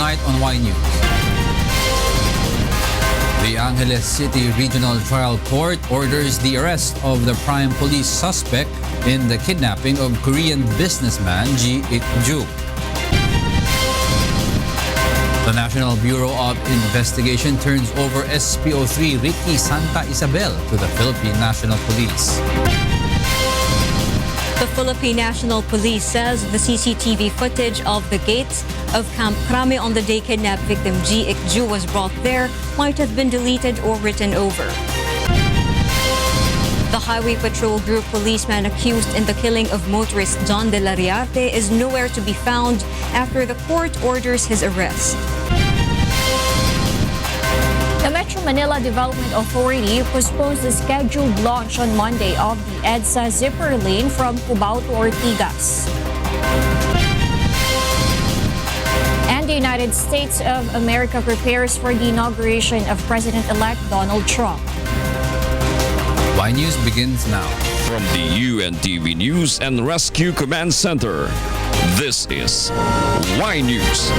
Tonight on Y News. The Angeles City Regional Trial Court orders the arrest of the prime police suspect in the kidnapping of Korean businessman Ji Ik-ju. The National Bureau of Investigation turns over SPO3 Ricky Santa Isabel to the Philippine National Police. The Philippine National Police says the CCTV footage of the gates of Camp Crame on the day kidnapped victim Ji Ik-ju was brought there might have been deleted or written over. The Highway Patrol Group policeman accused in the killing of motorist John de la RIARTE is nowhere to be found after the court orders his arrest. The Metro Manila Development Authority postpones the scheduled launch on Monday of the EDSA zipper lane from Cubao to Ortigas. And the United States of America prepares for the inauguration of President-elect Donald Trump. Y News begins now. From the UNTV News and Rescue Command Center, this is Y News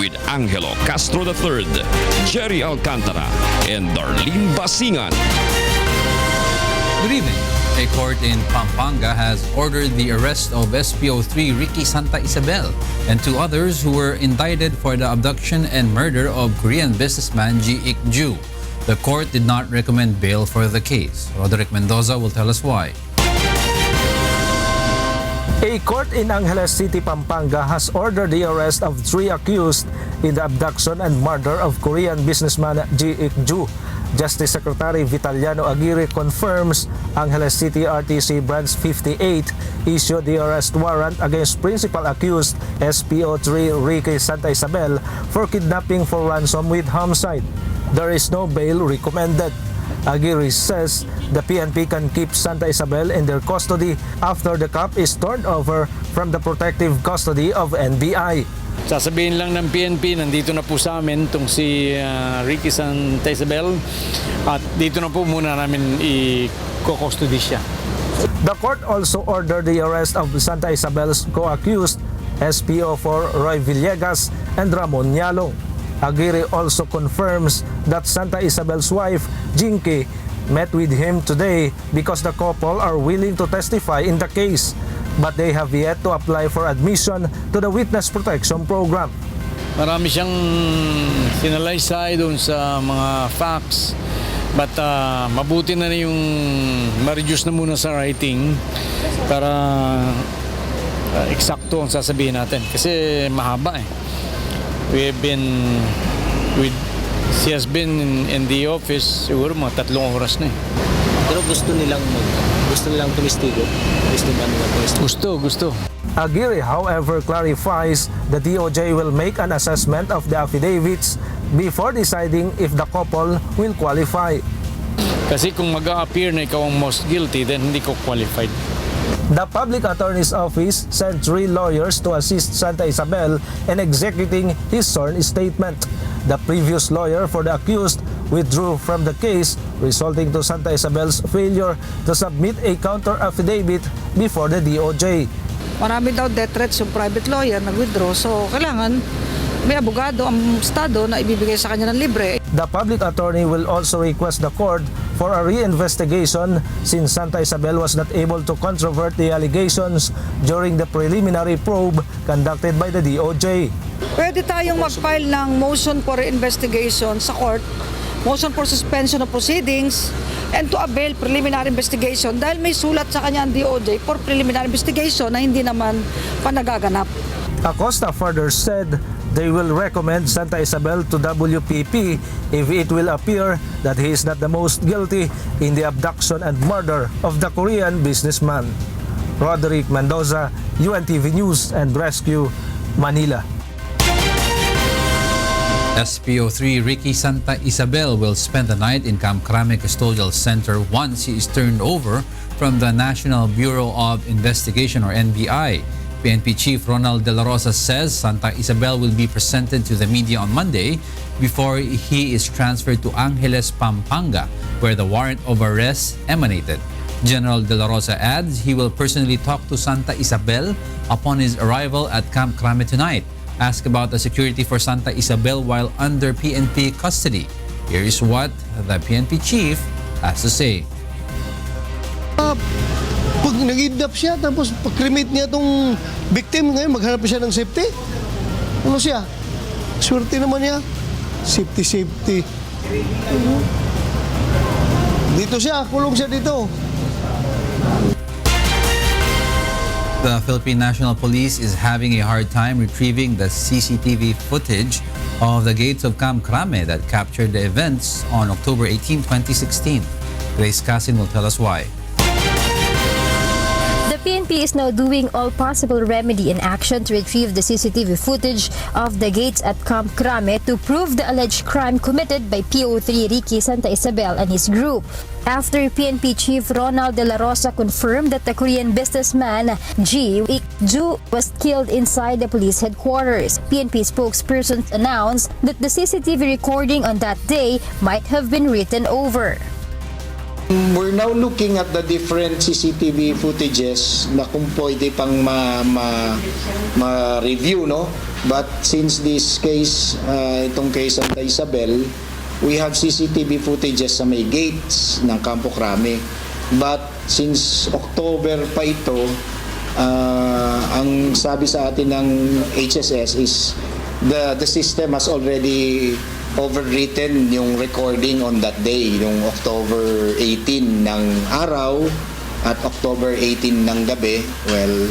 with Angelo Castro III, Gerry Alcantara, and Darlene Basingan. Good evening. A court in Pampanga has ordered the arrest of SPO3 Ricky Santa Isabel and two others who were indicted for the abduction and murder of Korean businessman Ji Ik-ju. The court did not recommend bail for the case. Roderick Mendoza will tell us why. A court in Angeles City, Pampanga has ordered the arrest of three accused in the abduction and murder of Korean businessman Ji Ik-ju. Justice Secretary Vitaliano Aguirre confirms Angeles City RTC Branch 58 issued the arrest warrant against principal accused SPO3 Ricky Santa Isabel for kidnapping for ransom with homicide. There is no bail recommended. Aguirre says the PNP can keep Santa Isabel in their custody after the cop is turned over from the protective custody of NBI. Sasabihin lang ng PNP, nandito na po sa amin itong si Ricky Santa Isabel at dito na po muna namin i-custody siya. The court also ordered the arrest of Santa Isabel's co-accused SPO4 Roy Villegas and Ramon Yalong. Aguirre also confirms that Santa Isabel's wife, Jinky, met with him today because the couple are willing to testify in the case, but they have yet to apply for admission to the Witness Protection Program. Marami siyang sinalaysay doon sa mga facts, but mabuti na yung ma-reduce na muna sa writing para eksakto ang sasabihin natin kasi mahaba eh. She has been in the office siguro mga 3 oras na eh. Pero gusto nilang tumistigo. Gusto. Aguirre, however, clarifies the DOJ will make an assessment of the affidavits before deciding if the couple will qualify. Kasi kung mag-a-appear na ikaw ang most guilty, then hindi ko qualified. The Public Attorney's Office sent 3 lawyers to assist Santa Isabel in executing his sworn statement. The previous lawyer for the accused withdrew from the case, resulting to Santa Isabel's failure to submit a counter-affidavit before the DOJ. Marami daw death threats yung private lawyer nag-withdraw, so kailangan may abogado ang Estado na ibibigay sa kanya ng libre. The public attorney will also request the court for a re-investigation since Santa Isabel was not able to controvert the allegations during the preliminary probe conducted by the DOJ. Pwede tayong mag-file ng motion for investigation sa court, motion for suspension of proceedings, and to avail preliminary investigation dahil may sulat sa kanya ang DOJ for preliminary investigation na hindi naman pa nagaganap. Acosta further said they will recommend Santa Isabel to WPP if it will appear that he is not the most guilty in the abduction and murder of the Korean businessman. Roderick Mendoza, UNTV News and Rescue, Manila. SPO3 Ricky Santa Isabel will spend the night in Camp Crame Custodial Center once he is turned over from the National Bureau of Investigation or NBI. PNP Chief Ronald De La Rosa says Santa Isabel will be presented to the media on Monday before he is transferred to Angeles, Pampanga, where the warrant of arrest emanated. General De La Rosa adds he will personally talk to Santa Isabel upon his arrival at Camp Crame tonight. Asked about the security for Santa Isabel while under PNP custody. Here is what the PNP chief has to say. Pag nag-kidnap siya, tapos pag-cremate niya itong victim, ngayon maghanap siya ng safety. Ano siya? Swerte naman niya. Safety. Dito siya, kulong siya dito. The Philippine National Police is having a hard time retrieving the CCTV footage of the gates of Camp Crame that captured the events on October 18, 2016. Grace Casin will tell us why. The PNP is now doing all possible remedy and action to retrieve the CCTV footage of the gates at Camp Crame to prove the alleged crime committed by PO3 Ricky Santa Isabel and his group. After PNP Chief Ronald De La Rosa confirmed that the Korean businessman G. Ik-ju was killed inside the police headquarters, PNP spokesperson announced that the CCTV recording on that day might have been written over. We're now looking at the different CCTV footages na kung pwede pang ma-review, no? But since this case, itong case Santa Isabel, we have CCTV footages sa may gates ng Campo Crame. But since October pa ito, ang sabi sa atin ng HSS is the system has already overwritten yung recording on that day, yung October 18 ng araw at October 18 ng gabi. Well,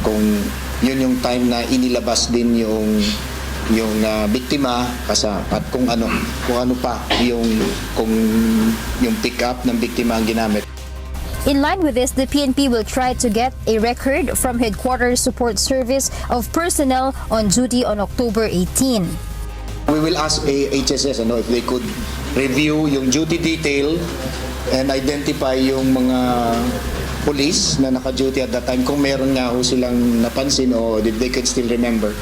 kung yun yung time na inilabas din yung biktima at kung ano pa yung pick up ng biktima ang ginamit. In line with this, the PNP will try to get a record from Headquarters Support Service of personnel on duty on October 18. We will ask HSS if they could review yung duty detail and identify yung mga police na naka-duty at that time kung meron nga ho silang napansin o if they could still remember.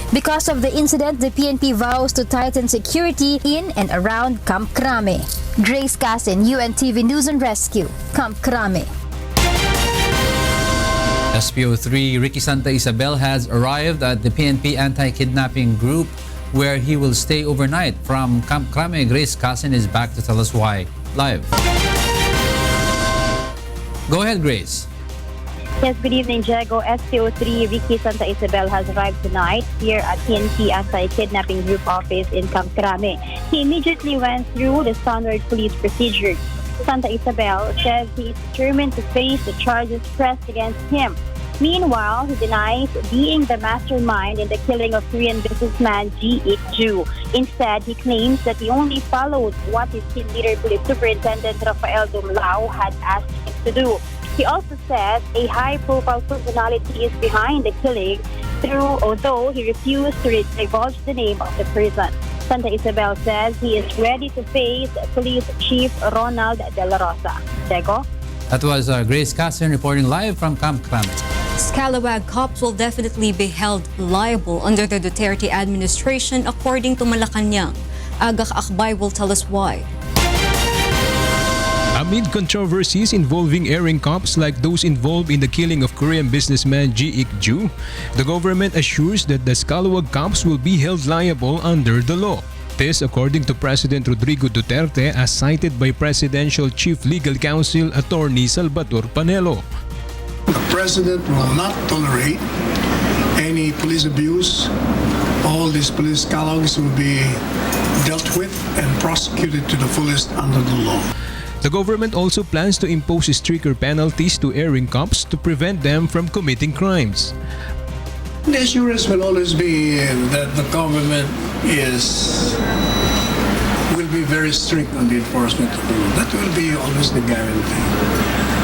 Because of the incident, the PNP vows to tighten security in and around Camp Crame. Grace Casin, UNTV News and Rescue, Camp Crame. SPO3 Ricky Santa Isabel has arrived at the PNP anti-kidnapping group where he will stay overnight. From Camp Crame, Grace Casin is back to tell us why. Live. Go ahead, Grace. Yes, good evening, Diego. SPO3 Ricky Santa Isabel has arrived tonight here at PNP Anti-Kidnapping Group office in Camp Crame. He immediately went through the standard police procedure. Santa Isabel says he is determined to face the charges pressed against him. Meanwhile, he denies being the mastermind in the killing of Korean businessman G. Ik-ju. Instead, he claims that he only followed what his team leader, Police Superintendent Rafael Dumlao, had asked him to do. He also says a high-profile personality is behind the killing, although he refused to divulge the name of the person. Santa Isabel says he is ready to face Police Chief Ronald De La Rosa. Diego? That was Grace Casin reporting live from Camp Crame. Scalawag cops will definitely be held liable under the Duterte administration, according to Malacanang. Agak Akbay will tell us why. Amid controversies involving airing cops like those involved in the killing of Korean businessman G. Ik-ju, the government assures that the Scalawag cops will be held liable under the law. This according to President Rodrigo Duterte as cited by Presidential Chief Legal Counsel Attorney Salvador Panelo. The President will not tolerate any police abuse. All these police scalawags will be dealt with and prosecuted to the fullest under the law. The government also plans to impose stricter penalties to erring cops to prevent them from committing crimes. The assurance will always be that the government will be very strict on the enforcement of the law. That will be always the guarantee.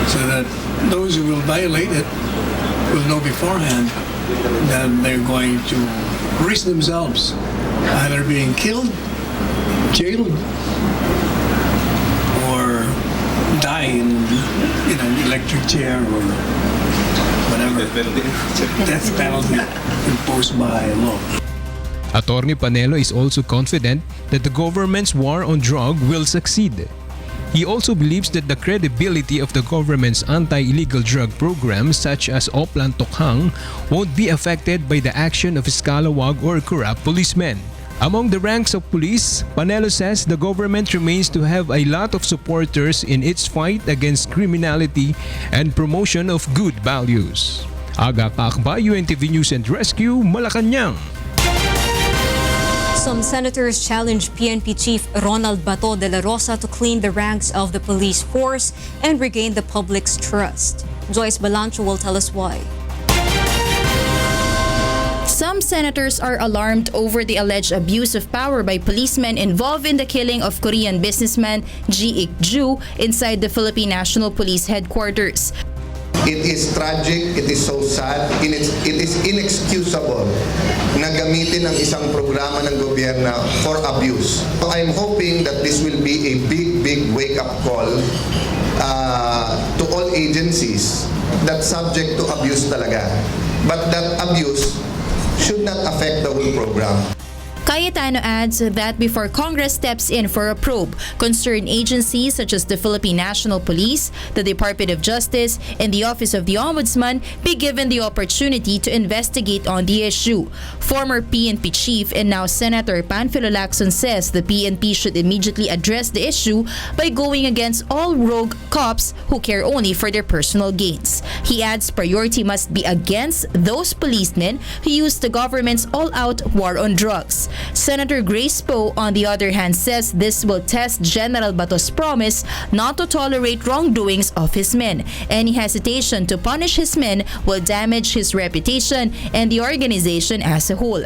So that those who will violate it will know beforehand that they're going to risk themselves either being killed, jailed, or die in an electric chair or whatever death penalty imposed by law. Attorney Panelo is also confident that the government's war on drug will succeed. He also believes that the credibility of the government's anti-illegal drug programs such as Oplan Tokhang won't be affected by the action of scalawag or corrupt policemen. Among the ranks of police, Panelo says the government remains to have a lot of supporters in its fight against criminality and promotion of good values. Aga Kakba, UNTV News and Rescue, Malacanang. Some senators challenged PNP Chief Ronald Bato de la Rosa to clean the ranks of the police force and regain the public's trust. Joyce Balancho will tell us why. Some senators are alarmed over the alleged abuse of power by policemen involved in the killing of Korean businessman Ji Ik-ju inside the Philippine National Police Headquarters. It is tragic, it is so sad, it is inexcusable na gamitin ang isang programa ng gobyerno for abuse. So I'm hoping that this will be a big wake-up call to all agencies that subject to abuse talaga. But that abuse should not affect the whole program. Cayetano adds that before Congress steps in for a probe, concerned agencies such as the Philippine National Police, the Department of Justice, and the Office of the Ombudsman be given the opportunity to investigate on the issue. Former PNP chief and now Senator Panfilo Lacson says the PNP should immediately address the issue by going against all rogue cops who care only for their personal gains. He adds priority must be against those policemen who use the government's all-out war on drugs. Senator Grace Poe, on the other hand, says this will test General Bato's promise not to tolerate wrongdoings of his men. Any hesitation to punish his men will damage his reputation and the organization as a whole.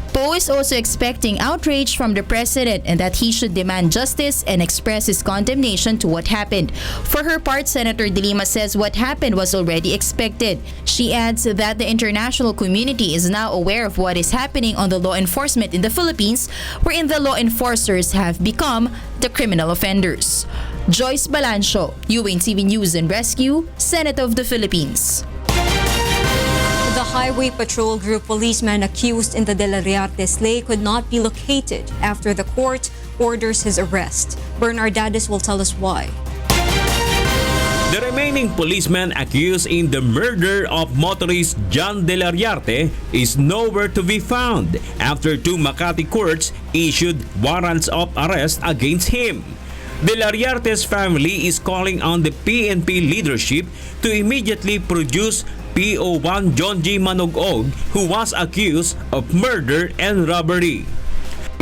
Poe is also expecting outrage from the president and that he should demand justice and express his condemnation to what happened. For her part, Senator De Lima says what happened was already expected. She adds that the international community is now aware of what is happening on the law enforcement in the Philippines, wherein the law enforcers have become the criminal offenders. Joyce Balancho, UNTV News and Rescue, Senate of the Philippines. The Highway Patrol Group policeman accused in the RIARTE slay could not be located after the court orders his arrest. Bernard Dadis will tell us why. The remaining policeman accused in the murder of motorist John de la Riarte is nowhere to be found after two Makati courts issued warrants of arrest against him. De la Riarte's family is calling on the PNP leadership to immediately produce PO1 John G. Manugog, who was accused of murder and robbery.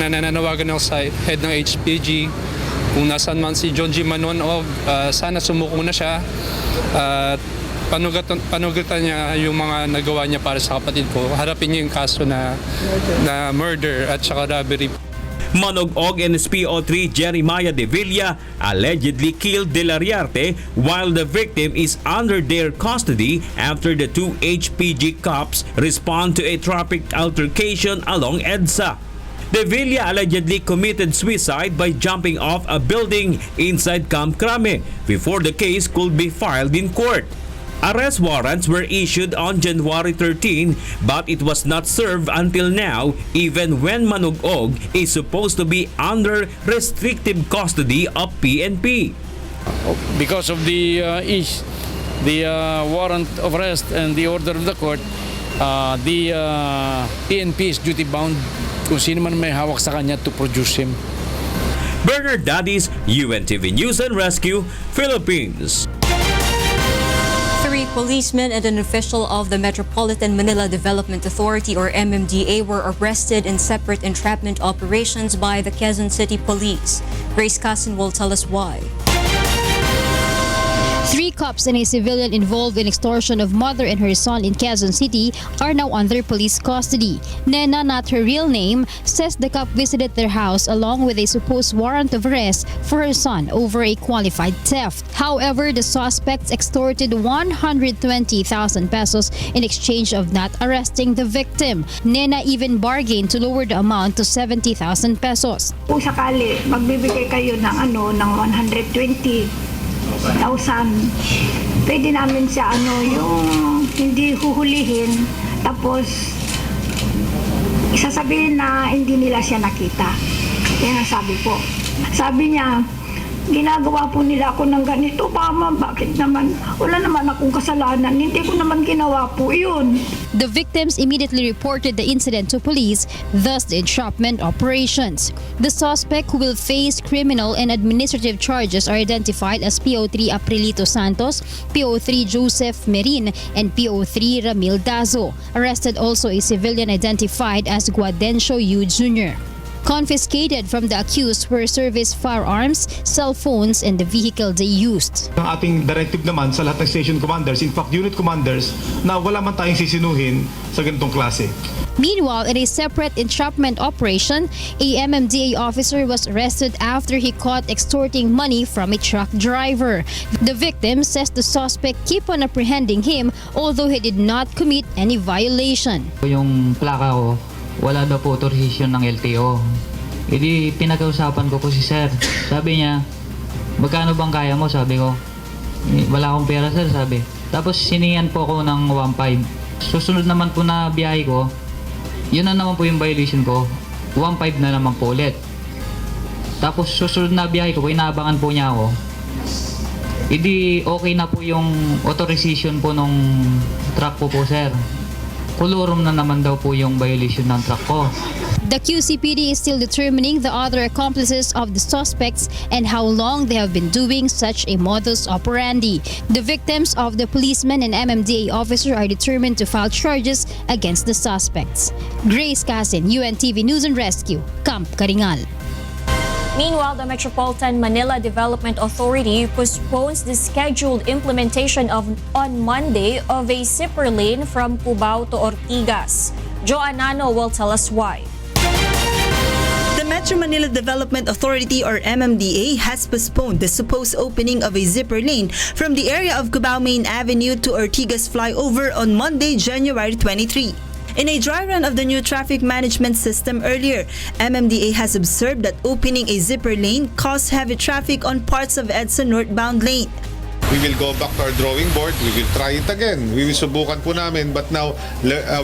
Nananawagan ako sa head ng HPG kung nasaan man si John G. Manugog, sana sumuko na siya at panugatan niya yung mga nagawa niya para sa kapatid ko. Harapin niya yung kaso na murder at saka robbery. Manugog and PO3 Jeremiah De Villa allegedly killed De la Riarte while the victim is under their custody after the two HPG cops respond to a traffic altercation along EDSA. De Villa allegedly committed suicide by jumping off a building inside Camp Crame before the case could be filed in court. Arrest warrants were issued on January 13 but it was not served until now, even when Manugog is supposed to be under restrictive custody of PNP. Because of the warrant of arrest and the order of the court, the PNP is duty bound kung sino man may hawak sa kanya to produce him. Bernard Dadis, UNTV News and Rescue, Philippines. 3 policemen and an official of the Metropolitan Manila Development Authority or MMDA were arrested in separate entrapment operations by the Quezon City Police. Grace Casin will tell us why. 3 cops and a civilian involved in extortion of mother and her son in Quezon City are now under police custody. Nena, not her real name, says the cop visited their house along with a supposed warrant of arrest for her son over a qualified theft. However, the suspects extorted 120,000 pesos in exchange of not arresting the victim. Nena even bargained to lower the amount to 70,000 pesos. Kung sakali magbibigay kayo ng ng 120,000, pwede namin siya yung hindi huhulihin tapos isasabihin na hindi nila siya nakita. Yan ang sabi po. Sabi niya ginagawa po nila ako ng ganito. Mama, bakit naman? Wala naman akong kasalanan. Hindi ko naman ginawa po yun. The victims immediately reported the incident to police, thus the entrapment operations. The suspect, who will face criminal and administrative charges, are identified as PO3 Aprilito Santos, PO3 Joseph Merin, and PO3 Ramil Dazo. Arrested also a civilian identified as Guadencio Yu Jr. Confiscated from the accused were service firearms, cell phones, and the vehicle they used. Ang ating directive naman sa lahat ng station commanders, in fact unit commanders, na wala man tayong sisinuhin sa ganitong klase. Meanwhile, in a separate entrapment operation, a MMDA officer was arrested after he caught extorting money from a truck driver. The victim says the suspect keep on apprehending him although he did not commit any violation. Yung plaka ko, wala daw po authorization ng LTO. Hindi pinag-uusapan ko po si sir. Sabi niya, magkano bang kaya mo? Sabi ko, wala akong pera sir, sabi. Tapos siningan po ako ng 1.5. Susunod naman po na biyahe ko, yun na naman po yung violation ko, 1.5 na naman po ulit. Tapos susunod na biyahe ko, inaabangan po niya ako. Hindi okay na po yung authorization po nung truck po sir. Kulurum na naman daw po yung violation ng truck ko. The QCPD is still determining the other accomplices of the suspects and how long they have been doing such a modus operandi. The victims of the policeman and MMDA officer are determined to file charges against the suspects. Grace Casin, UNTV News and Rescue, Camp Karingal. Meanwhile, the Metropolitan Manila Development Authority postpones the scheduled implementation on Monday of a zipper lane from Cubao to Ortigas. Joanano will tell us why. The Metro Manila Development Authority or MMDA has postponed the supposed opening of a zipper lane from the area of Cubao Main Avenue to Ortigas flyover on Monday, January 23. In a dry run of the new traffic management system earlier, MMDA has observed that opening a zipper lane caused heavy traffic on parts of EDSA northbound lane. We will go back to our drawing board. We will try it again. We will subukan po namin, but now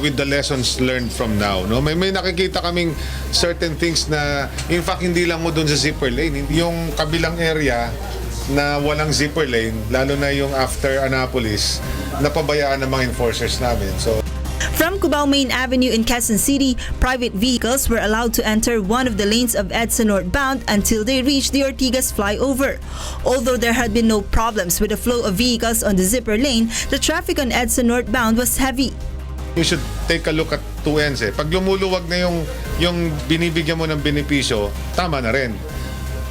with the lessons learned from now. No, may nakikita kaming certain things na in fact hindi lang mo doon sa zipper lane, yung kabilang area na walang zipper lane, lalo na yung after Annapolis, napabayaan ng mga enforcers namin. So from Cubao Main Avenue in Quezon City, private vehicles were allowed to enter one of the lanes of EDSA northbound until they reached the Ortigas flyover. Although there had been no problems with the flow of vehicles on the zipper lane, the traffic on EDSA northbound was heavy. You should take a look at two ends. Pag lumuluwag na yung binibigyan mo ng benepisyo, tama na rin.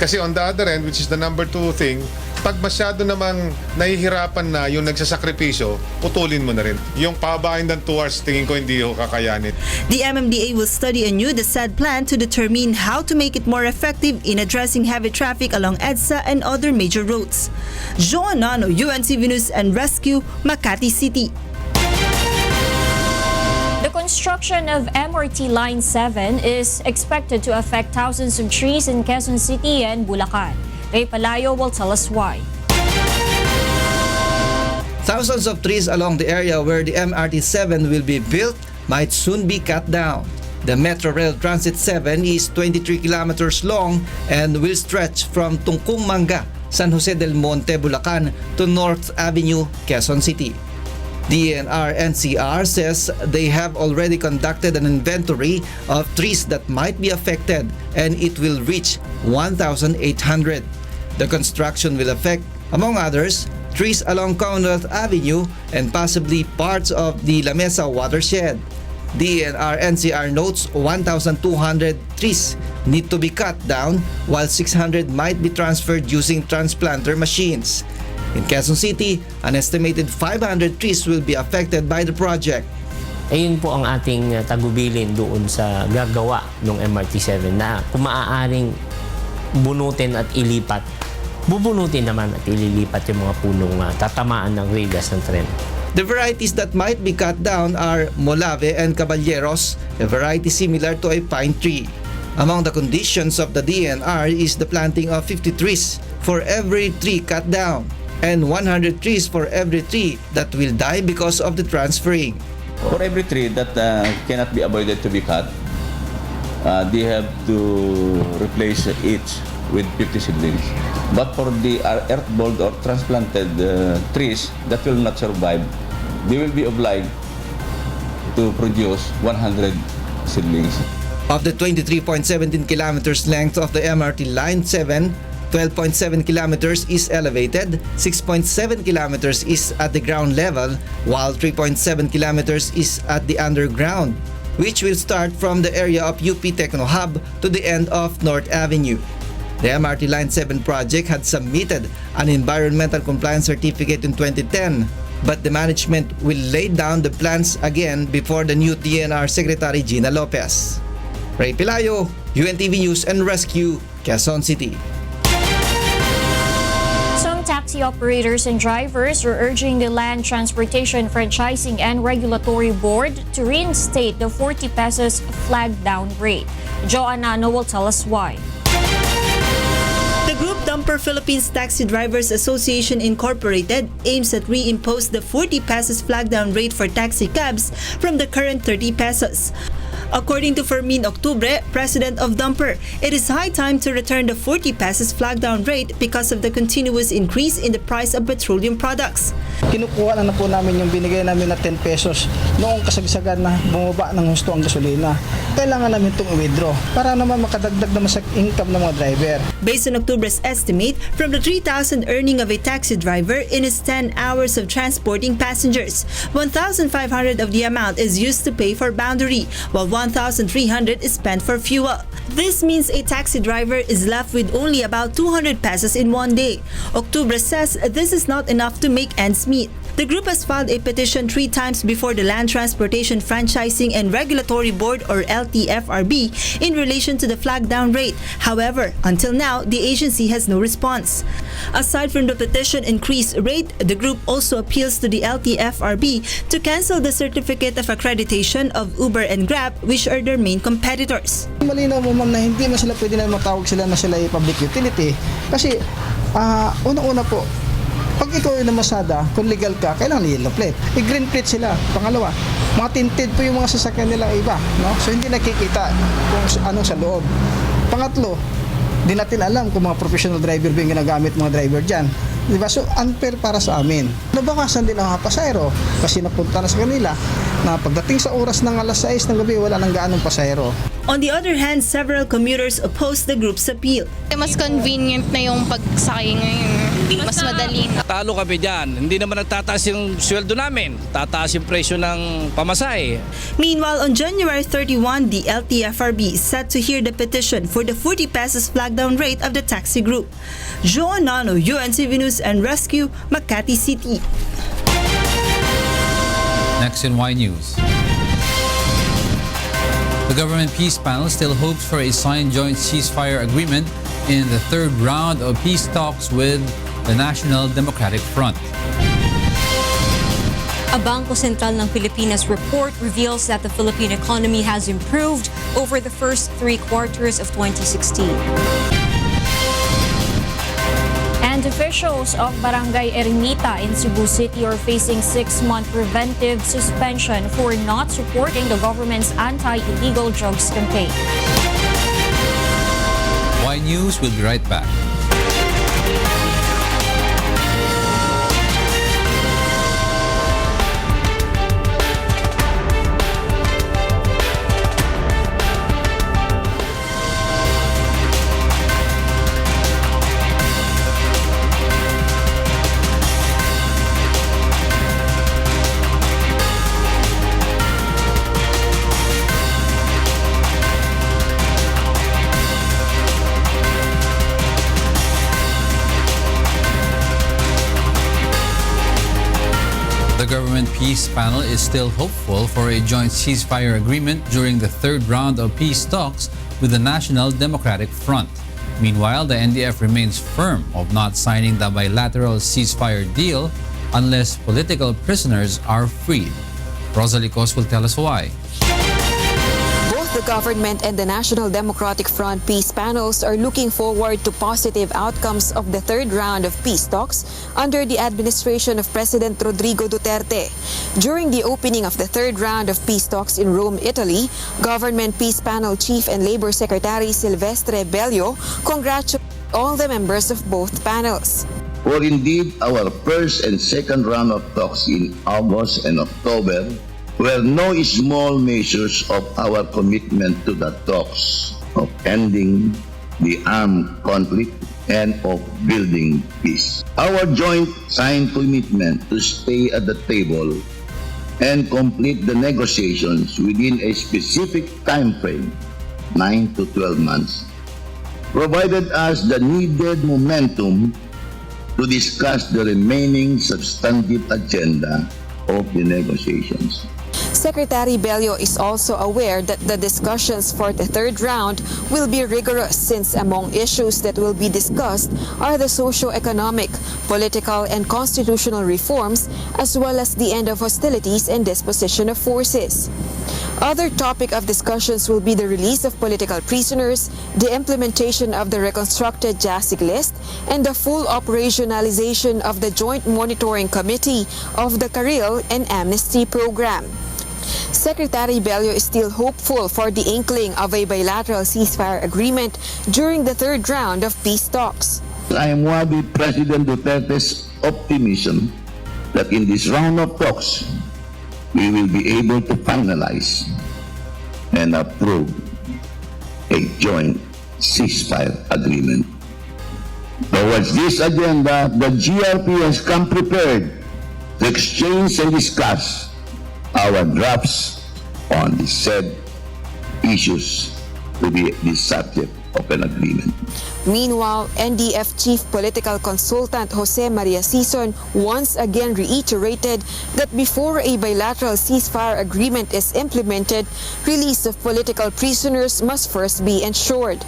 Kasi on the other end, which is the number 2 thing, pag masyado namang nahihirapan na yung nagsasakripisyo, putulin mo na rin. Yung pabahin ng 2 hours, tingin ko hindi ko kakayanin. The MMDA will study anew the said plan to determine how to make it more effective in addressing heavy traffic along EDSA and other major roads. Joanano, UNTV News and Rescue, Makati City. The construction of MRT Line 7 is expected to affect thousands of trees in Quezon City and Bulacan. Ray Palayo will tell us why. Thousands of trees along the area where the MRT-7 will be built might soon be cut down. The Metro Rail Transit 7 is 23 kilometers long and will stretch from Tungkung Manga, San Jose del Monte, Bulacan to North Avenue, Quezon City. DENR-NCR says they have already conducted an inventory of trees that might be affected and it will reach 1,800. The construction will affect, among others, trees along Commonwealth Avenue and possibly parts of the La Mesa watershed. DENR-NCR notes 1,200 trees need to be cut down while 600 might be transferred using transplanter machines. In Quezon City, an estimated 500 trees will be affected by the project. Ayun po ang ating tagubilin doon sa gagawa ng MRT-7 na kung maaaring bunutin at ilipat, bubunutin naman at ililipat yung mga punong tatamaan ng radius ng tren. The varieties that might be cut down are Molave and Caballeros, a variety similar to a pine tree. Among the conditions of the DNR is the planting of 50 trees for every tree cut down and 100 trees for every tree that will die because of the transferring. For every tree that cannot be avoided to be cut, they have to replace each with 50 seedlings. But for the earthbound or transplanted trees that will not survive, they will be obliged to produce 100 seedlings. Of the 23.17 kilometers length of the MRT Line 7, 12.7 kilometers is elevated, 6.7 kilometers is at the ground level, while 3.7 kilometers is at the underground, which will start from the area of UP Techno Hub to the end of North Avenue. The MRT Line 7 project had submitted an environmental compliance certificate in 2010, but the management will lay down the plans again before the new DNR Secretary Gina Lopez. Ray Pilayo, UNTV News and Rescue, Quezon City. Some taxi operators and drivers are urging the Land Transportation Franchising and Regulatory Board to reinstate the 40 pesos flag down rate. Joanna will tell us why. The group Dumper Philippines Taxi Drivers Association Incorporated aims at reimpose the 40 pesos flag down rate for taxi cabs from the current 30 pesos. According to Fermin Octubre, president of Dumper, it is high time to return the 40 pesos flag down rate because of the continuous increase in the price of petroleum products. Kinukuha na po namin yung binigay namin na 10 pesos noong kasagsagan na bumaba ng husto ang gasolina. Kailangan namin itong i-withdraw para naman makadagdag naman sa income ng mga driver. Based on Octubre's estimate, from the 3,000 earning of a taxi driver in his 10 hours of transporting passengers, 1,500 of the amount is used to pay for boundary, while 1,300 is spent for fuel. This means a taxi driver is left with only about 200 pesos in one day. Octubre says this is not enough to make ends meet. The group has filed a petition 3 times before the Land Transportation Franchising and Regulatory Board or LTFRB in relation to the flag down rate. However, until now, the agency has no response. Aside from the petition increase rate, the group also appeals to the LTFRB to cancel the certificate of accreditation of Uber and Grab, which are their main competitors. Malinaw mo ma'am na hindi man sila pwede na matawag sila na sila ay public utility kasi unang-una po, pag ikaw ay namasada, kung legal ka, kailangan yellow plate. I-green plate sila. Pangalawa, mga tinted po yung mga sasakyan nilang iba. No? So hindi nakikita kung anong sa loob. Pangatlo, di natin alam kung mga professional driver ba yung ginagamit mga driver dyan. Diba? So unfair para sa amin. Nabakasan din ang mga pasahero kasi napunta na sa kanila na pagdating sa oras ng alas 6 ng gabi, wala nang gaanong pasahero. On the other hand, several commuters opposed the group's appeal. Mas convenient na yung pagsakay ngayon. Mas madali. Talo kami dyan. Hindi naman nagtataas yung sweldo namin. Tataas yung presyo ng pamasahe. Meanwhile, on January 31, the LTFRB is set to hear the petition for the 40 pesos flag down rate of the taxi group. Joanna, UNTV News and Rescue, Makati City. Next in Y News. The Government Peace Panel still hopes for a signed joint ceasefire agreement in the third round of peace talks with the National Democratic Front. A Bangko Sentral ng Pilipinas report reveals that the Philippine economy has improved over the first 3 quarters of 2016. And officials of Barangay Ermita in Cebu City are facing 6-month preventive suspension for not supporting the government's anti-illegal drugs campaign. Y News will be right back. The Government Peace Panel is still hopeful for a joint ceasefire agreement during the third round of peace talks with the National Democratic Front. Meanwhile, the NDF remains firm of not signing the bilateral ceasefire deal unless political prisoners are freed. Rosalie Cos will tell us why. The government and the National Democratic Front peace panels are looking forward to positive outcomes of the third round of peace talks under the administration of President Rodrigo Duterte. During the opening of the third round of peace talks in Rome, Italy, Government Peace Panel Chief and Labor Secretary Silvestre Bellio congratulated all the members of both panels. For indeed, our first and second round of talks in August and October were no small measures of our commitment to the talks of ending the armed conflict and of building peace. Our joint signed commitment to stay at the table and complete the negotiations within a specific time frame, 9 to 12 months, provided us the needed momentum to discuss the remaining substantive agenda of the negotiations. Secretary Bello is also aware that the discussions for the third round will be rigorous since among issues that will be discussed are the socio-economic, political, and constitutional reforms as well as the end of hostilities and disposition of forces. Other topic of discussions will be the release of political prisoners, the implementation of the reconstructed JASIG list, and the full operationalization of the Joint Monitoring Committee of the Karil and Amnesty Program. Secretary Bello is still hopeful for the inkling of a bilateral ceasefire agreement during the third round of peace talks. I am one with President Duterte's optimism that in this round of talks, we will be able to finalize and approve a joint ceasefire agreement. Towards this agenda, the GRP has come prepared to exchange and discuss our drafts on the said issues to be the subject of an agreement. Meanwhile, NDF Chief Political Consultant Jose Maria Sison once again reiterated that before a bilateral ceasefire agreement is implemented, release of political prisoners must first be ensured.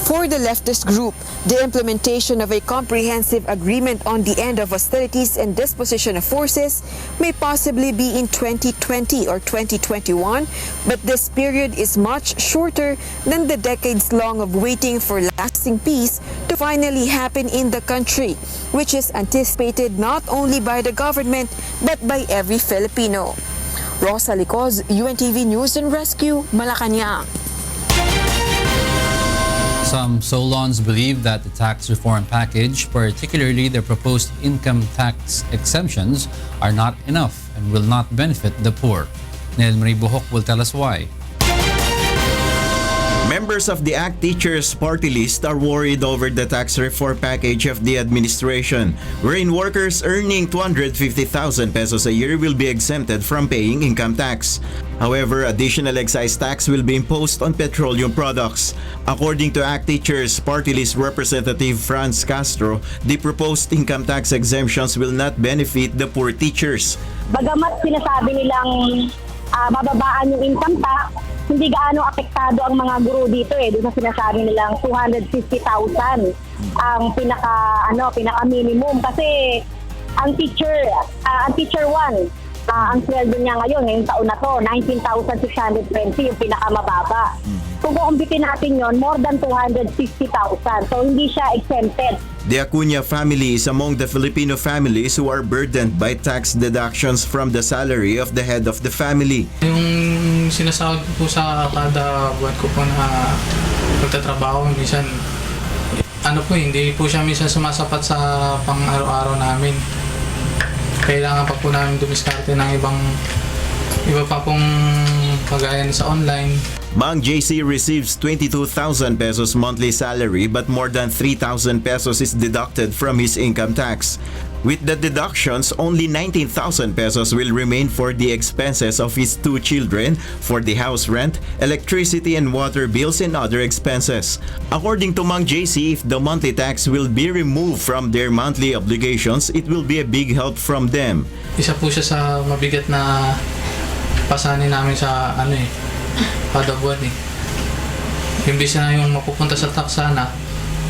For the leftist group, the implementation of a comprehensive agreement on the end of hostilities and disposition of forces may possibly be in 2020 or 2021, but this period is much shorter than the decades long of waiting for lasting peace to finally happen in the country, which is anticipated not only by the government but by every Filipino. Rosa Licoz, UNTV News and Rescue, Malacanang. Some Solons believe that the tax reform package, particularly the proposed income tax exemptions, are not enough and will not benefit the poor. Nel Marie Buhok will tell us why. Members of the ACT Teachers Party List are worried over the tax reform package of the administration, wherein workers earning 250,000 pesos a year will be exempted from paying income tax. However, additional excise tax will be imposed on petroleum products. According to ACT Teachers Party List Representative Franz Castro, the proposed income tax exemptions will not benefit the poor teachers. Bagamat sinasabi nilang bababaan yung income tax, hindi gaano apektado ang mga guro dito doon sa sinasabi nilang 250,000 ang pinaka minimum kasi ang teacher 1 ang sweldo niya ngayong taon na to 19,620 yung pinakamababa. Kung kukumpitin natin yon, more than 250,000. So hindi siya exempted. The Acuña family is among the Filipino families who are burdened by tax deductions from the salary of the head of the family. Yung sinasahod po sa kada buwan ko po na pagtatrabaho, minsan hindi po siya minsan sumasapat sa pang-araw-araw namin. Kailangan pa po namin dumiskarte ng iba pa pong pagayan sa online. Mang JC receives 22,000 pesos monthly salary but more than 3,000 pesos is deducted from his income tax. With the deductions, only 19,000 pesos will remain for the expenses of his 2 children, for the house rent, electricity and water bills and other expenses. According to Mang JC, if the monthly tax will be removed from their monthly obligations, it will be a big help from them. Isa po siya sa mabigat na pasanin namin sa kada buwan Imbis na yung mapupunta sa tax sana,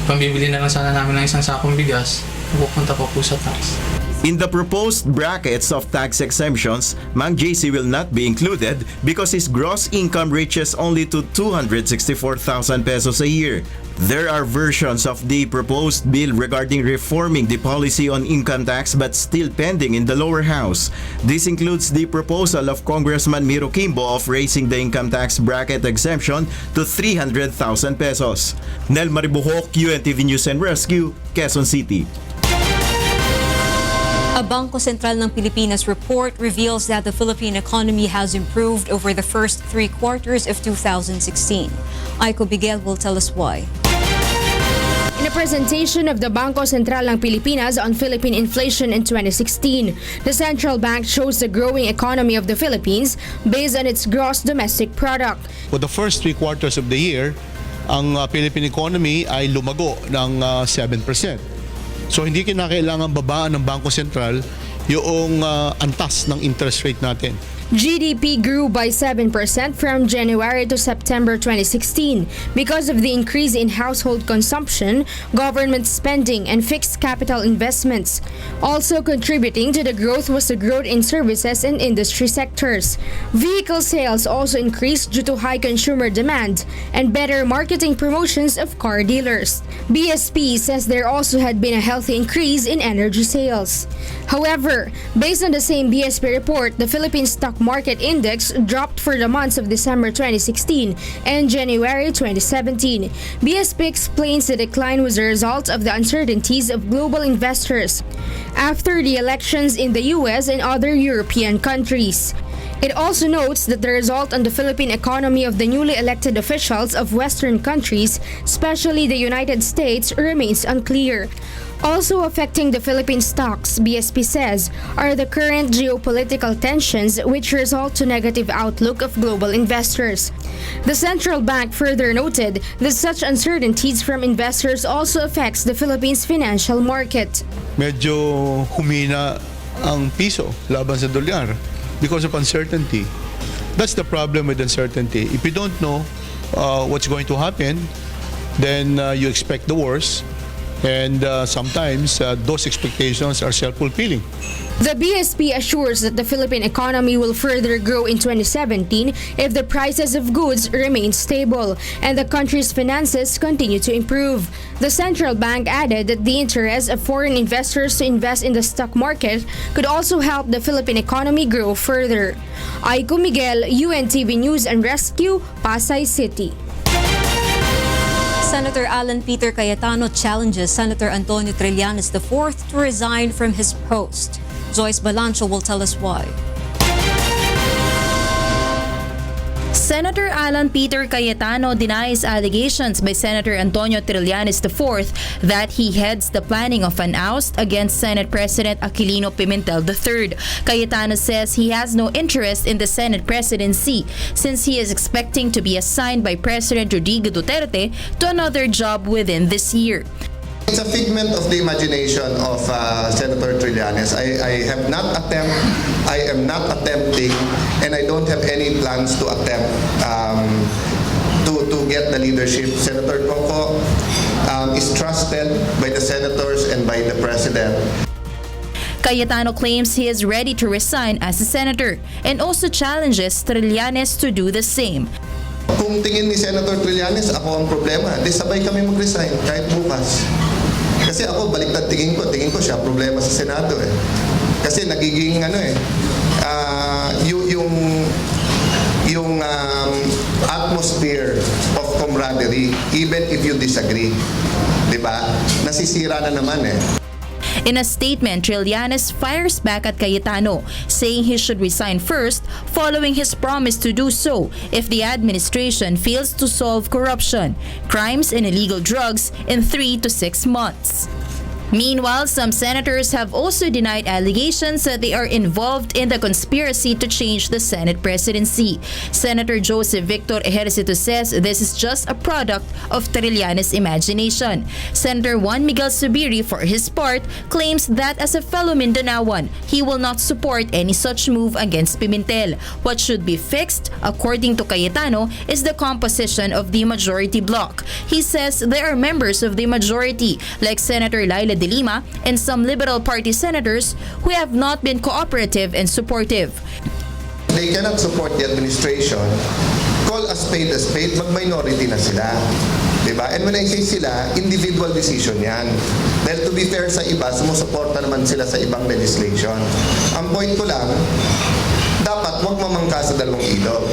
pambibili na lang sana namin ng isang sakong bigas, mapupunta pa po sa tax. In the proposed brackets of tax exemptions, Mang JC will not be included because his gross income reaches only to 264,000 pesos a year. There are versions of the proposed bill regarding reforming the policy on income tax but still pending in the lower house. This includes the proposal of Congressman Miro Kimbo of raising the income tax bracket exemption to 300,000 pesos. Nel Maribuhok, UNTV News and Rescue, Quezon City. A Bangko Sentral ng Pilipinas report reveals that the Philippine economy has improved over the first 3 quarters of 2016. Aiko Miguel will tell us why. In a presentation of the Bangko Sentral ng Pilipinas on Philippine inflation in 2016, the central bank shows the growing economy of the Philippines based on its gross domestic product. For the first 3 quarters of the year, ang Philippine economy ay lumago ng 7%. So hindi kinakailangan babaan ng Bangko Sentral yung antas ng interest rate natin. GDP grew by 7% from January to September 2016 because of the increase in household consumption, government spending, and fixed capital investments. Also contributing to the growth was the growth in services and industry sectors. Vehicle sales also increased due to high consumer demand and better marketing promotions of car dealers. BSP says there also had been a healthy increase in energy sales. However, based on the same BSP report, the Philippine stock market index dropped for the months of December 2016 and January 2017. BSP explains the decline was a result of the uncertainties of global investors after the elections in the US and other European countries. It also notes that the result on the Philippine economy of the newly elected officials of Western countries, especially the United States, remains unclear. Also affecting the Philippine stocks, BSP says, are the current geopolitical tensions which result to negative outlook of global investors. The central bank further noted that such uncertainties from investors also affects the Philippines financial market. Medyo humina ang piso laban sa dolyar because of uncertainty. That's the problem with uncertainty. If you don't know what's going to happen, then you expect the worst. And sometimes those expectations are self-fulfilling. The BSP assures that the Philippine economy will further grow in 2017 if the prices of goods remain stable and the country's finances continue to improve. The central bank added that the interest of foreign investors to invest in the stock market could also help the Philippine economy grow further. Aiko Miguel, UNTV News and Rescue, Pasay City. Senator Alan Peter Cayetano challenges Senator Antonio Trillanes IV to resign from his post. Joyce Balancho will tell us why. Senator Alan Peter Cayetano denies allegations by Senator Antonio Trillanes IV that he heads the planning of an oust against Senate President Aquilino Pimentel III. Cayetano says he has no interest in the Senate presidency since he is expecting to be assigned by President Rodrigo Duterte to another job within this year. It's a figment of the imagination of Senator Trillanes. I am not attempting, and I don't have any plans to attempt to get the leadership. Senator Coco is trusted by the senators and by the President. Cayetano claims he is ready to resign as a senator and also challenges Trillanes to do the same. Kung tingin ni Senator Trillanes, ako ang problema, di sabay kami mag-resign kahit bukas. Kasi ako, baliktad tingin ko siya problema sa Senado eh. Kasi nagiging yung atmosphere of camaraderie, even if you disagree, di ba? Nasisira na naman eh. In a statement, Trillanes fires back at Cayetano, saying he should resign first following his promise to do so if the administration fails to solve corruption, crimes, and illegal drugs in 3 to 6 months. Meanwhile, some senators have also denied allegations that they are involved in the conspiracy to change the Senate presidency. Senator Joseph Victor Ejercito says this is just a product of Trillanes' imagination. Senator Juan Miguel Zubiri, for his part, claims that as a fellow Mindanaoan, he will not support any such move against Pimentel. What should be fixed, according to Cayetano, is the composition of the majority bloc. He says there are members of the majority, like Senator Laila De Lima and some Liberal Party senators who have not been cooperative and supportive. They cannot support the administration. Call a spade, mag-minority na sila. Diba? And when I say sila, individual decision yan. Dahil to be fair sa iba, sumusuporta naman sila sa ibang legislation. Ang point ko lang, dapat huwag mamangka sa dalawang ilog.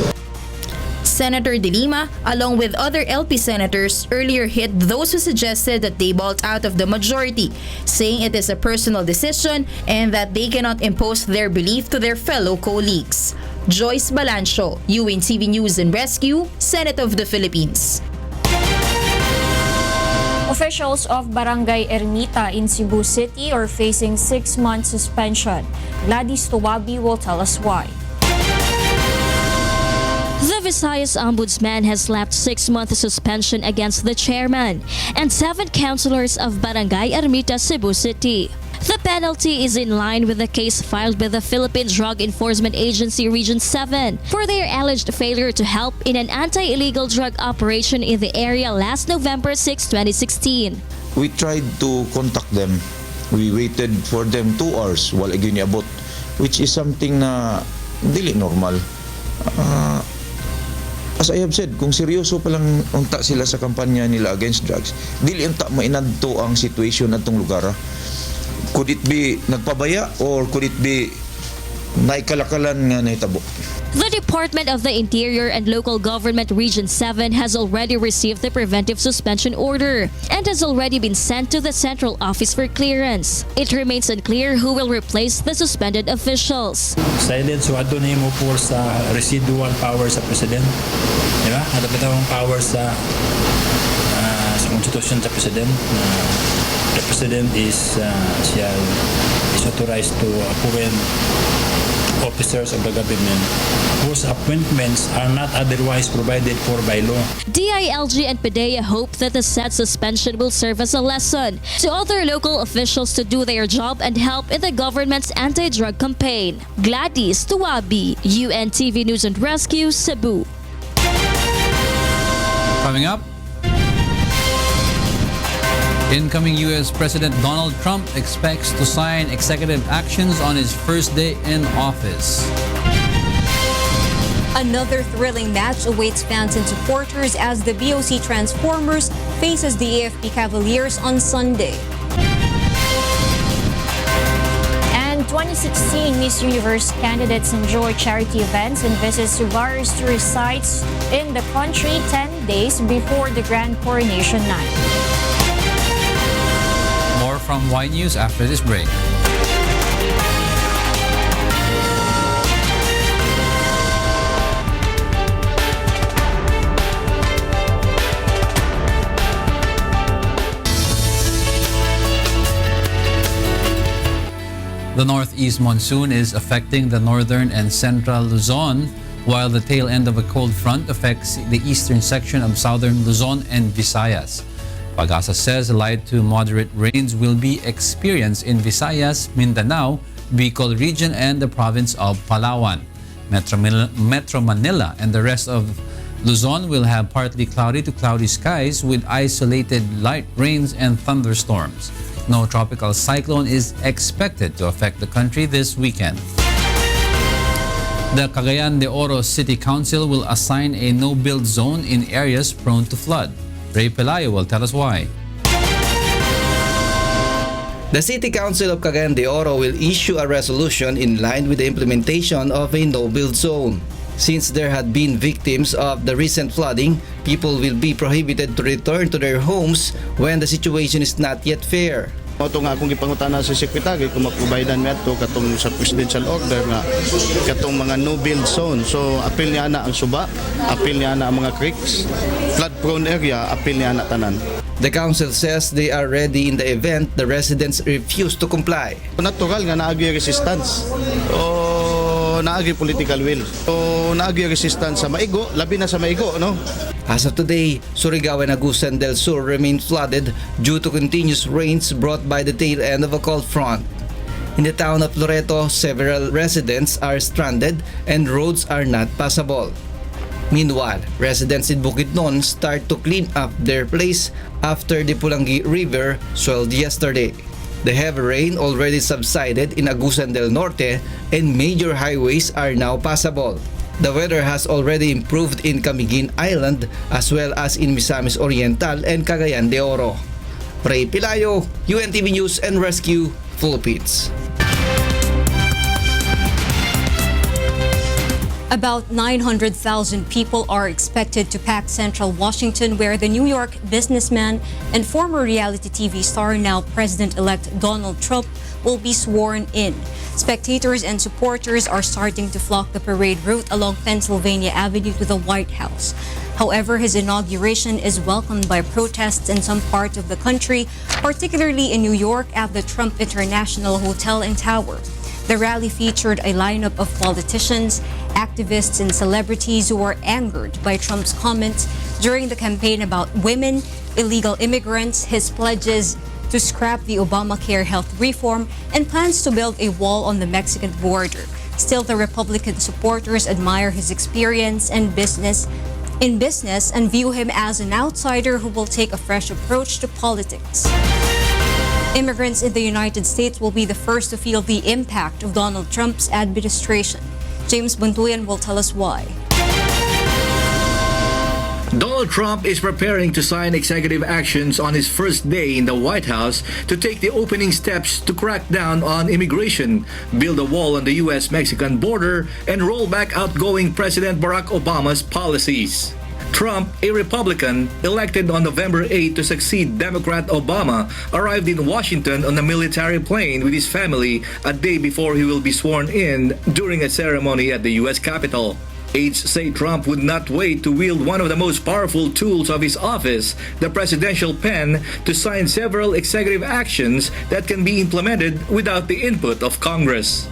Senator De Lima, along with other LP senators, earlier hit those who suggested that they bolt out of the majority, saying it is a personal decision and that they cannot impose their belief to their fellow colleagues. Joyce Balancio, UNTV News and Rescue, Senate of the Philippines. Officials of Barangay Ermita in Cebu City are facing 6-month suspension. Gladys Tuwabi will tell us why. The Visayas Ombudsman has slapped 6-month suspension against the chairman and 7 councilors of Barangay Ermita, Cebu City. The penalty is in line with the case filed by the Philippine Drug Enforcement Agency Region 7 for their alleged failure to help in an anti-illegal drug operation in the area last November 6, 2016. We tried to contact them. We waited for them 2 hours while giniabot, which is something na dili normal. As I have said, kung seryoso palang unta sila sa kampanya nila against drugs, dili unta mainadto ang situation atong lugar. Could it be nagpabaya or could it be naikalakalan nga nahitabo? The Department of the Interior and Local Government Region 7 has already received the preventive suspension order and has already been sent to the Central Office for clearance. It remains unclear who will replace the suspended officials. Silent, so ato na mo po sa residual power sa President. Diba? Ada pa tawang power sa Constitution sa President. The President is authorized to appoint officers of the government whose appointments are not otherwise provided for by law. DILG and PDEA hope that the said suspension will serve as a lesson to other local officials to do their job and help in the government's anti-drug campaign. Gladys Tuwabi, UNTV News and Rescue, Cebu. Coming up, incoming U.S. President Donald Trump expects to sign executive actions on his first day in office. Another thrilling match awaits fans and supporters as the BOC Transformers faces the AFP Cavaliers on Sunday. And 2016 Miss Universe candidates enjoy charity events and visit various tourist sites in the country 10 days before the grand coronation night. More from Y News after this break. The northeast monsoon is affecting the northern and central Luzon, while the tail end of a cold front affects the eastern section of southern Luzon and Visayas. Pag-asa says light to moderate rains will be experienced in Visayas, Mindanao, Bicol region, and the province of Palawan. Metro Manila and the rest of Luzon will have partly cloudy to cloudy skies with isolated light rains and thunderstorms. No tropical cyclone is expected to affect the country this weekend. The Cagayan de Oro City Council will assign a no-build zone in areas prone to flood. Ray Pelayo will tell us why. The City Council of Cagayan de Oro will issue a resolution in line with the implementation of a no-build zone. Since there had been victims of the recent flooding, people will be prohibited to return to their homes when the situation is not yet fair. Ito nga akong ipangutana sa Secretary kung maprovidean mo ito katong sa presidential order nga katong mga no-build zone. So appeal niya na ang suba, appeal niya na ang mga creeks, flood-prone area, appeal niya na tanan. The council says they are ready in the event the residents refuse to comply. Natural nga naagi resistance o naagi political will. O naagi resistance sa maigo, labi na sa maigo, no? As of today, Surigao and Agusan del Sur remain flooded due to continuous rains brought by the tail end of a cold front. In the town of Loreto, several residents are stranded and roads are not passable. Meanwhile, residents in Bukidnon start to clean up their place after the Pulangi River swelled yesterday. The heavy rain already subsided in Agusan del Norte and major highways are now passable. The weather has already improved in Camiguin Island as well as in Misamis Oriental and Cagayan de Oro. Ray Pilayo, UNTV News and Rescue, Philippines. About 900,000 people are expected to pack central Washington, where the New York businessman and former reality TV star, now President-elect Donald Trump, will be sworn in. Spectators and supporters are starting to flock the parade route along Pennsylvania Avenue to the White House. However, his inauguration is welcomed by protests in some parts of the country, particularly in New York at the Trump International Hotel and Tower. The rally featured a lineup of politicians, activists, and celebrities who were angered by Trump's comments during the campaign about women, illegal immigrants, his pledges to scrap the Obamacare health reform, and plans to build a wall on the Mexican border. Still, the Republican supporters admire his experience and business and view him as an outsider who will take a fresh approach to politics. Immigrants in the United States will be the first to feel the impact of Donald Trump's administration. James Buntuyan will tell us why. Donald Trump is preparing to sign executive actions on his first day in the White House to take the opening steps to crack down on immigration, build a wall on the U.S.-Mexican border, and roll back outgoing President Barack Obama's policies. Trump, a Republican, elected on November 8 to succeed Democrat Obama, arrived in Washington on a military plane with his family a day before he will be sworn in during a ceremony at the U.S. Capitol. Aides say Trump would not wait to wield one of the most powerful tools of his office, the presidential pen, to sign several executive actions that can be implemented without the input of Congress.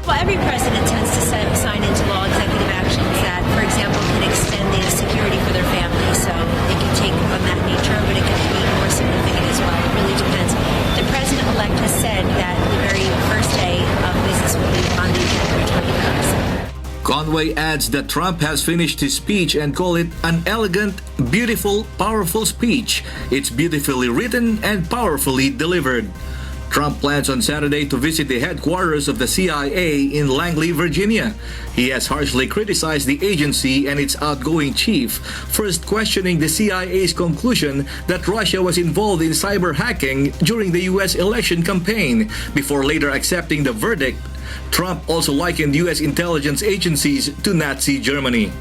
Well, every president tends to sign into law executive actions that, for example, can extend the security for their family. So it can take on that nature, but it can be more significant as well. It really depends. The president-elect has said that the very first day of business will be Monday, January 21st. Conway adds that Trump has finished his speech and called it an elegant, beautiful, powerful speech. It's beautifully written and powerfully delivered. Trump plans on Saturday to visit the headquarters of the CIA in Langley, Virginia. He has harshly criticized the agency and its outgoing chief, first questioning the CIA's conclusion that Russia was involved in cyber hacking during the U.S. election campaign, before later accepting the verdict. Trump also likened U.S. intelligence agencies to Nazi Germany.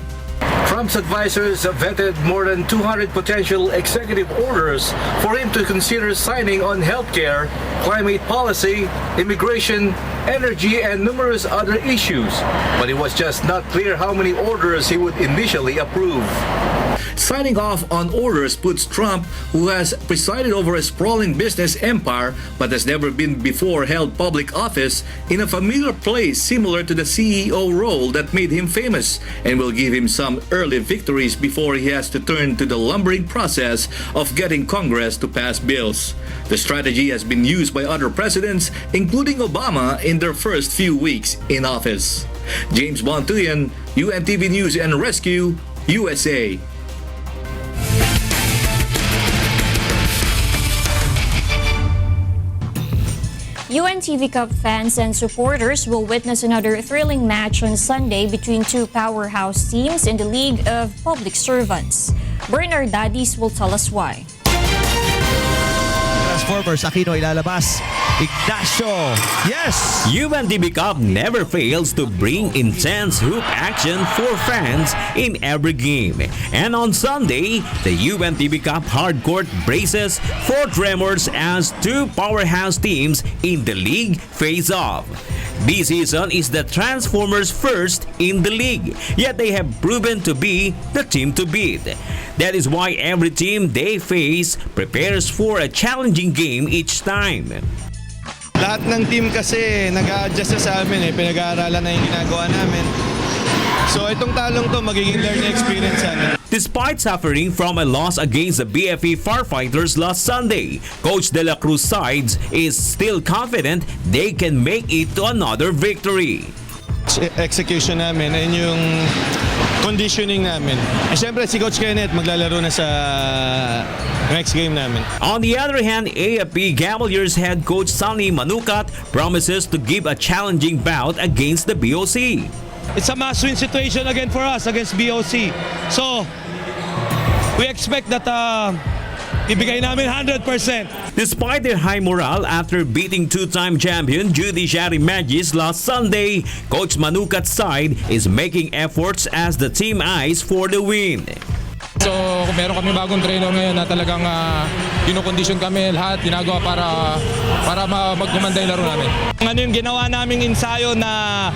Trump's advisors vetted more than 200 potential executive orders for him to consider signing on healthcare, climate policy, immigration, energy, and numerous other issues. But it was just not clear how many orders he would initially approve. Signing off on orders puts Trump, who has presided over a sprawling business empire but has never been before held public office, in a familiar place similar to the CEO role that made him famous, and will give him some early victories before he has to turn to the lumbering process of getting Congress to pass bills. The strategy has been used by other presidents, including Obama, in their first few weeks in office. James Bontuyan, UNTV News and Rescue, USA. UNTV Cup fans and supporters will witness another thrilling match on Sunday between two powerhouse teams in the League of Public Servants. Bernard Daddies will tell us why. Transformers, Aquino ilalabas. Ignacio, yes! UNTV Cup never fails to bring intense hoop action for fans in every game. And on Sunday, the UNTV Cup hardcourt braces for tremors as two powerhouse teams in the league face off. This season is the Transformers' first in the league, yet they have proven to be the team to beat. That is why every team they face prepares for a challenging game each time. Lahat ng team kasi nag-a-adjust na sa amin pinag-aaralan na yung ginagawa namin. So itong talong to magiging learning experience sana. Despite suffering from a loss against the BFE Firefighters last Sunday, Coach De La Cruz's side is still confident they can make it to another victory. Execution namin and yung conditioning namin. Siyempre si Coach Kenneth maglalaro na sa next game namin. On the other hand, AFP Cavaliers head coach Sonny Manukat promises to give a challenging bout against the BOC. It's a must-win situation again for us against BOC. So, we expect that ibigay namin 100%. Despite their high morale after beating two-time champion Judiciary Magis last Sunday, Coach Manukat's side is making efforts as the team eyes for the win. So, meron kami bagong trainer ngayon na talagang kinukondisyon kami lahat, ginagawa para magkumanda yung laro namin. Ano yung ginawa naming ensayo na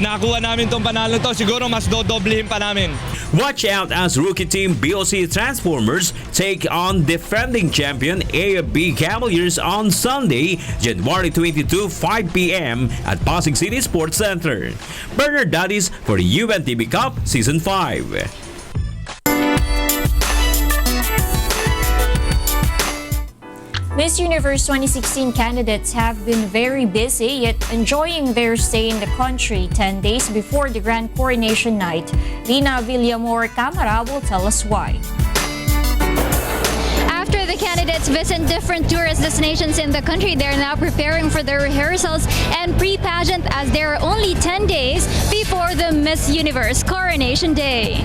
nakuha namin tong panalo to, siguro mas dodoblehin pa namin. Watch out as rookie team BOC Transformers take on defending champion AFB Cavaliers on Sunday, January 22, 5 p.m. at Pasig City Sports Center. Bernard Daddies for the UNTV Cup Season 5. Miss Universe 2016 candidates have been very busy yet enjoying their stay in the country 10 days before the grand coronation night. Lina Villamor Camara will tell us why. After the candidates visit different tourist destinations in the country, they're now preparing for their rehearsals and pre-pageant as there are only 10 days before the Miss Universe Coronation Day.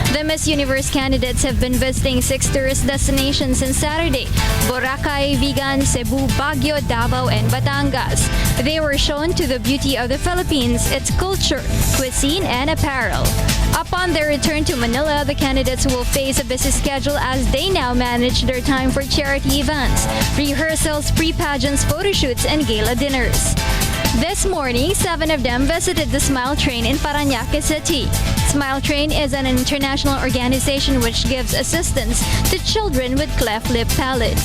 The Miss Universe candidates have been visiting 6 tourist destinations since Saturday: Boracay, Vigan, Cebu, Baguio, Davao, and Batangas. They were shown to the beauty of the Philippines, its culture, cuisine, and apparel. Upon their return to Manila, the candidates will face a busy schedule as they now manage their time for charity events, rehearsals, pre-pageants, photo shoots, and gala dinners. This morning, 7 of them visited the Smile Train in Parañaque City. Smile Train is an international organization which gives assistance to children with cleft lip palate.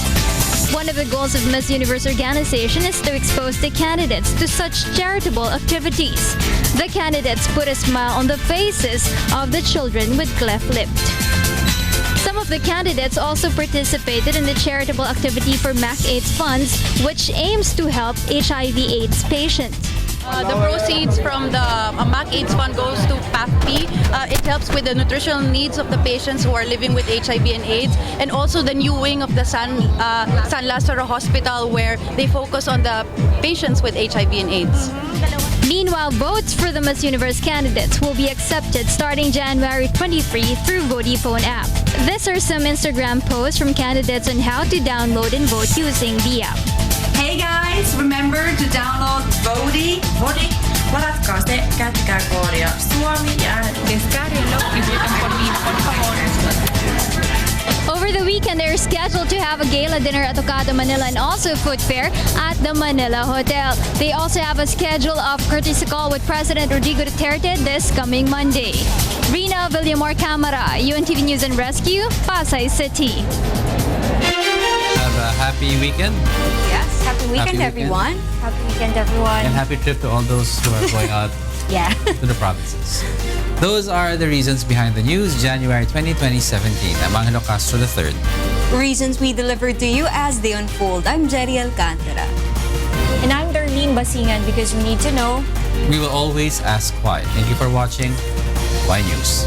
One of the goals of Miss Universe organization is to expose the candidates to such charitable activities. The candidates put a smile on the faces of the children with cleft lipped. Some of the candidates also participated in the charitable activity for MAC-AIDS funds, which aims to help HIV/AIDS patients. The proceeds from the MAC-AIDS fund goes to PAFP. It helps with the nutritional needs of the patients who are living with HIV and AIDS, and also the new wing of the San Lazaro Hospital where they focus on the patients with HIV and AIDS. Meanwhile, votes for the Miss Universe candidates will be accepted starting January 23 through Vodafone app. These are some Instagram posts from candidates on how to download and vote using the app. Hey guys, remember to download Vodi. Ladatkaste kättikääkoodia Suomi ja descarguenlo y voten por mí, por favor. Over the weekend, they're scheduled to have a gala dinner at Tocado, Manila, and also food fair at the Manila Hotel. They also have a schedule of courtesy call with President Rodrigo Duterte this coming Monday. Rina Villamor Camara, UNTV News and Rescue, Pasay City. Have a happy weekend. Yes, happy weekend, everyone. Happy weekend, everyone. And happy trip to all those who are going out Yeah. to the provinces. Those are the reasons behind the news, January 20, 2017. I'm Angelo Castro III. Reasons we delivered to you as they unfold. I'm Gerry Alcantara. And I'm Darlene Basingan, because we need to know. We will always ask why. Thank you for watching. Why News.